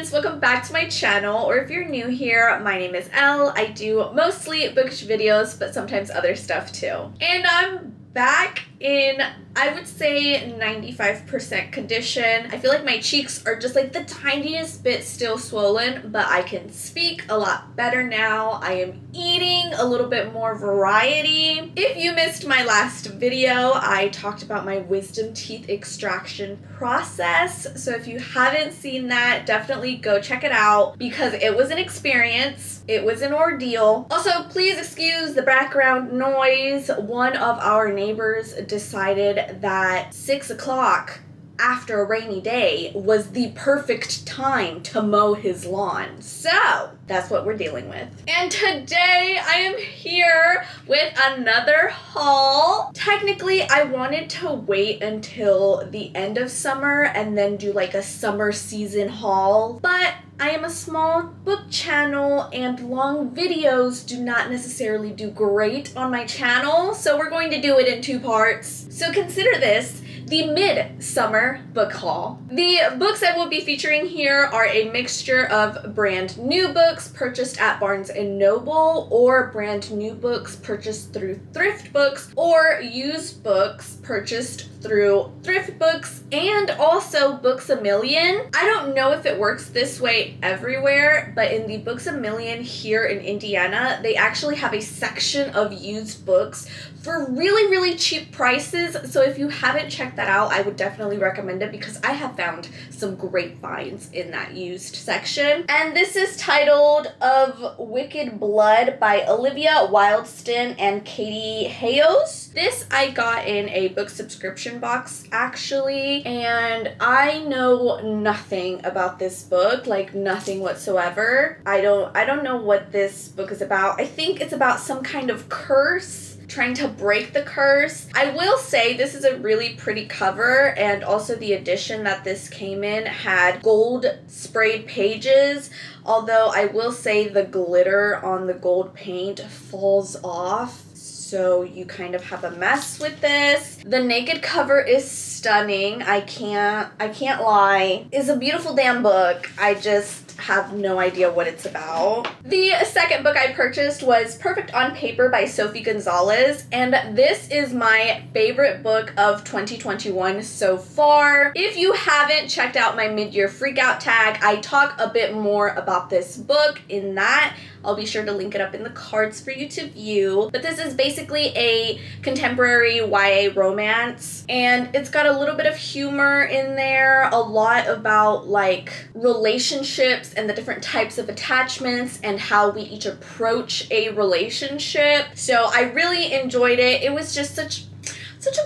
friends, welcome back to my channel, or if you're new here, my name is Elle. I do mostly bookish videos, but sometimes other stuff too. And I'm back in, I would say, 95% condition. I feel like my cheeks are just like the tiniest bit still swollen, but I can speak a lot better now. I am eating a little bit more variety. If you missed my last video, I talked about my wisdom teeth extraction process. So if you haven't seen that, definitely go check it out because it was an experience. It was an ordeal. Also, please excuse the background noise. One of our neighbors decided that 6 o'clock after a rainy day was the perfect time to mow his lawn. So that's what we're dealing with. And today I am here with another haul. Technically, I wanted to wait until the end of summer and then do like a summer season haul, but I am a small book channel and long videos do not necessarily do great on my channel, so we're going to do it in 2 parts. So consider this the mid-summer book haul. The books I will be featuring here are a mixture of brand new books purchased at Barnes & Noble or brand new books purchased through thrift books or used books purchased through thrift books and also Books A Million. I don't know if it works this way everywhere, but in the Books A Million here in Indiana, they actually have a section of used books for really, really cheap prices. So if you haven't checked that out, I would definitely recommend it because I have found some great finds in that used section. And this is titled Of Wicked Blood by Olivia Wildston and Katie Hayos. This I got in a book subscription box actually, and I know nothing about this book, like nothing whatsoever. I don't know what this book is about. I think it's about some kind of curse, trying to break the curse. I will say this is a really pretty cover, and also the edition that this came in had gold sprayed pages, although I will say the glitter on the gold paint falls off, so you kind of have a mess with this. The naked cover is stunning. I can't lie. It's a beautiful damn book. I just have no idea what it's about. The second book I purchased was Perfect on Paper by Sophie Gonzalez, and this is my favorite book of 2021 so far. If you haven't checked out my mid-year freakout tag, I talk a bit more about this book in that. I'll be sure to link it up in the cards for you to view. But this is basically a contemporary YA romance, and it's got a little bit of humor in there, a lot about like relationships and the different types of attachments and how we each approach a relationship. So I really enjoyed it. It was just such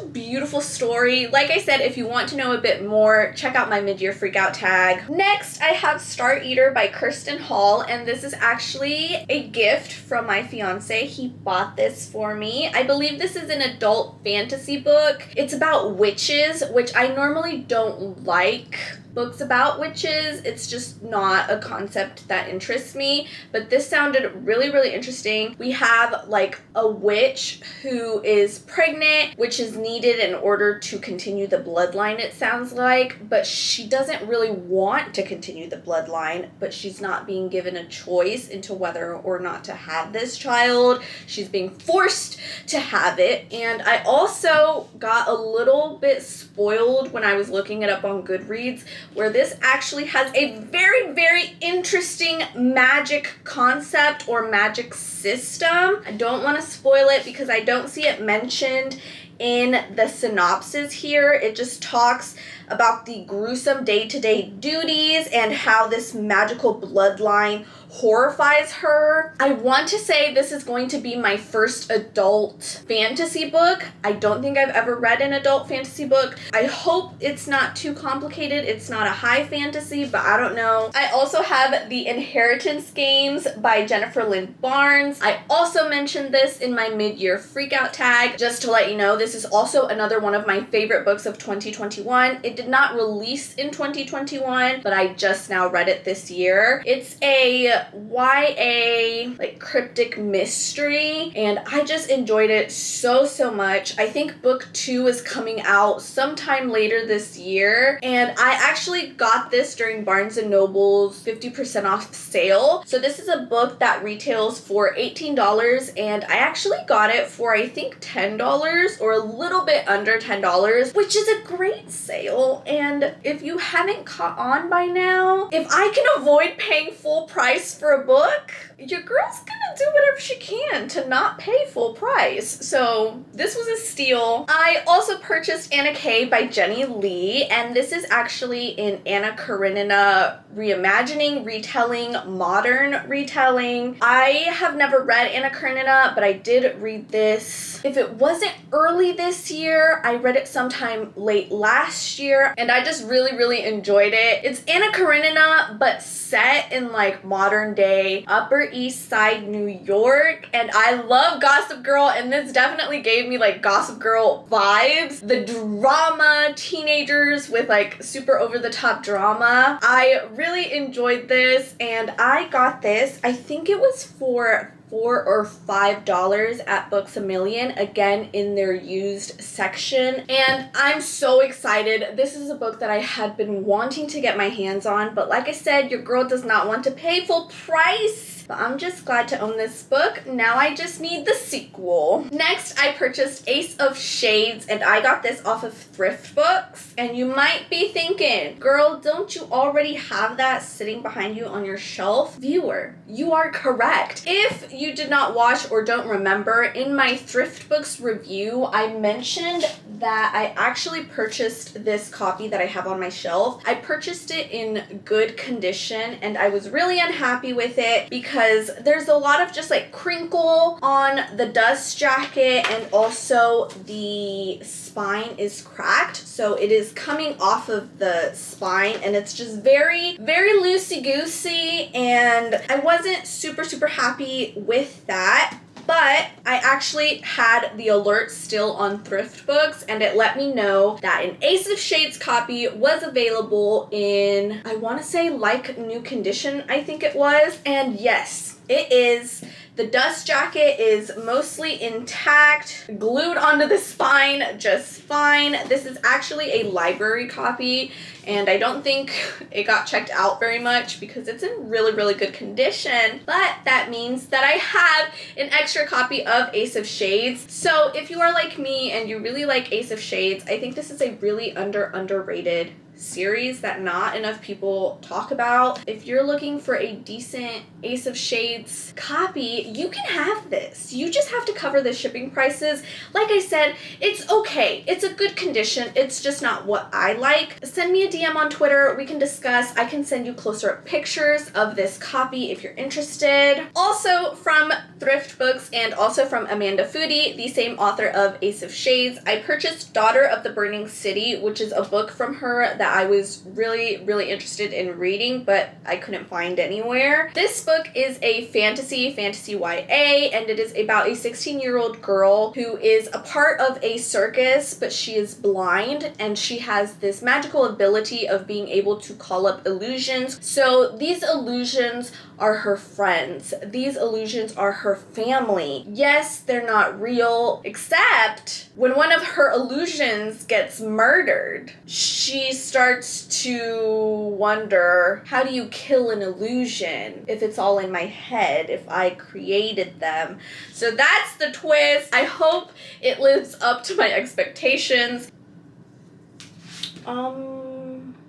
a beautiful story. Like I said, if you want to know a bit more, check out my mid-year freakout tag. Next, I have Star Eater by Kirsten Hall, and this is actually a gift from my fiance. He bought this for me. I believe this is an adult fantasy book. It's about witches, which I normally don't like books about witches. It's just not a concept that interests me, but this sounded really, really interesting. We have like a witch who is pregnant, which is needed in order to continue the bloodline, it sounds like, but she doesn't really want to continue the bloodline, but she's not being given a choice into whether or not to have this child. She's being forced to have it. And I also got a little bit spoiled when I was looking it up on Goodreads, where this actually has a very, very interesting magic concept or magic system. I don't want to spoil it because I don't see it mentioned in the synopsis here. It just talks about the gruesome day-to-day duties and how this magical bloodline horrifies her. I want to say this is going to be my first adult fantasy book. I don't think I've ever read an adult fantasy book. I hope it's not too complicated. It's not a high fantasy, but I don't know. I also have The Inheritance Games by Jennifer Lynn Barnes. I also mentioned this in my mid-year freakout tag. Just to let you know, this This is also another one of my favorite books of 2021. It did not release in 2021, but I just now read it this year. It's a YA like cryptic mystery, and I just enjoyed it so much. I think book 2 is coming out sometime later this year, and I actually got this during Barnes & Noble's 50% off sale. So this is a book that retails for $18, and I actually got it for I think $10 or a little bit under $10, which is a great sale. And if you haven't caught on by now, if I can avoid paying full price for a book, your girl's gonna do whatever she can to not pay full price. So this was a steal. I also purchased Anna K by Jenny Lee, and this is actually an Anna Karenina reimagining, retelling, modern retelling. I have never read Anna Karenina, but I did read this. If it wasn't early this year, I read it sometime late last year, and I just really enjoyed it. It's Anna Karenina, but set in like modern day Upper East Side New York, and I love Gossip Girl, and this definitely gave me like Gossip Girl vibes. The drama, teenagers with like super over the top drama. I really enjoyed this, and I got this, I think it was for $4 or $5 at Books A Million, again in their used section, and I'm so excited. This is a book that I had been wanting to get my hands on, but like I said, your girl does not want to pay full price. But I'm just glad to own this book. Now I just need the sequel. Next, I purchased Ace of Shades, and I got this off of Thrift Books. And you might be thinking, girl, don't you already have that sitting behind you on your shelf? Viewer, you are correct. If you did not watch or don't remember, in my Thrift Books review, I mentioned that I actually purchased this copy that I have on my shelf. I purchased it in good condition, and I was really unhappy with it because there's a lot of just like crinkle on the dust jacket, and also the spine is cracked, so it is coming off of the spine, and it's just very loosey-goosey, and I wasn't super happy with that. But I actually had the alert still on Thrift Books, and it let me know that an Ace of Shades copy was available in, I want to say, like new condition, I think it was. And yes, it is. The dust jacket is mostly intact, glued onto the spine just fine. This is actually a library copy, and I don't think it got checked out very much because it's in really good condition. But that means that I have an extra copy of Ace of Shades. So if you are like me and you really like Ace of Shades, I think this is a really underrated series that not enough people talk about. If you're looking for a decent Ace of Shades copy, you can have this. You just have to cover the shipping prices. Like I said, it's okay. It's a good condition. It's just not what I like. Send me a DM on Twitter. We can discuss. I can send you closer up pictures of this copy if you're interested. Also from Thrift Books and also from Amanda Foodie, the same author of Ace of Shades, I purchased Daughter of the Burning City, which is a book from her that I was really interested in reading, but I couldn't find anywhere. This book is a fantasy YA, and it is about a 16-year-old girl who is a part of a circus, but she is blind, and she has this magical ability of being able to call up illusions. So these illusions are her friends. These illusions are her family. Yes, they're not real, except when one of her illusions gets murdered, she starts to wonder, how do you kill an illusion if it's all in my head, if I created them? So that's the twist. I hope it lives up to my expectations.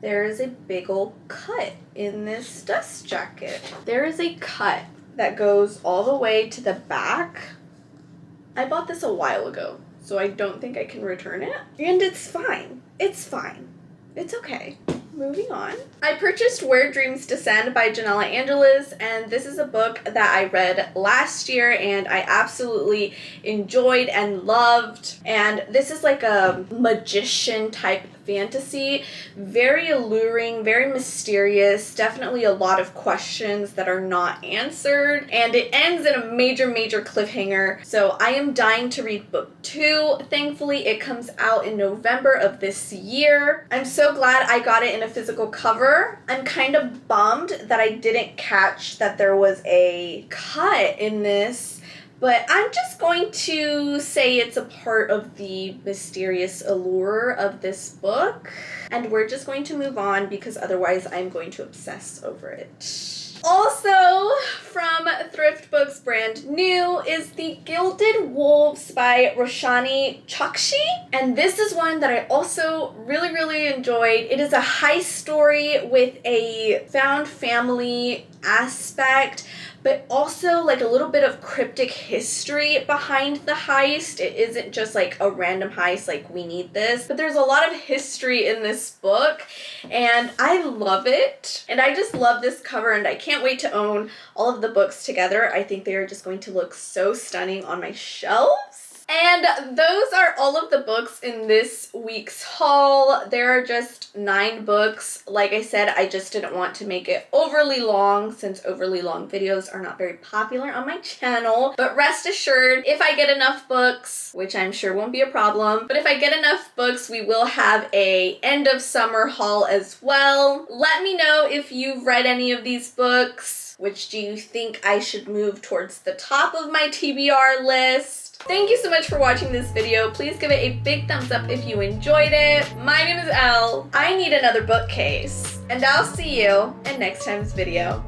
There is a big ol' cut in this dust jacket. There is a cut that goes all the way to the back. I bought this a while ago, so I don't think I can return it. And it's fine. It's fine. It's okay. Moving on. I purchased Where Dreams Descend by Janella Angeles, and this is a book that I read last year and I absolutely enjoyed and loved. And this is like a magician type fantasy. Very alluring, very mysterious, definitely a lot of questions that are not answered, and it ends in a major cliffhanger. So I am dying to read book 2. Thankfully, it comes out in November of this year. I'm so glad I got it in a physical cover. I'm kind of bummed that I didn't catch that there was a cut in this, but I'm just going to say it's a part of the mysterious allure of this book, and we're just going to move on because otherwise I'm going to obsess over it. Also, from Thrift Books brand new is the Gilded Wolves by Roshani Chokshi. And this is one that I also really enjoyed. It is a heist story with a found family aspect, but also like a little bit of cryptic history behind the heist. It isn't just like a random heist, like we need this, but there's a lot of history in this book, and I love it. And I just love this cover, and I can't wait to own all of the books together. I think they are just going to look so stunning on my shelves. And those are all of the books in this week's haul. There are just 9 books. Like I said, I just didn't want to make it overly long since overly long videos are not very popular on my channel. But rest assured, if I get enough books, which I'm sure won't be a problem, but if I get enough books, we will have a end of summer haul as well. Let me know if you've read any of these books. Which do you think I should move towards the top of my TBR list? Thank you so much for watching this video. Please give it a big thumbs up if you enjoyed it. My name is Elle. I need another bookcase. And I'll see you in next time's video.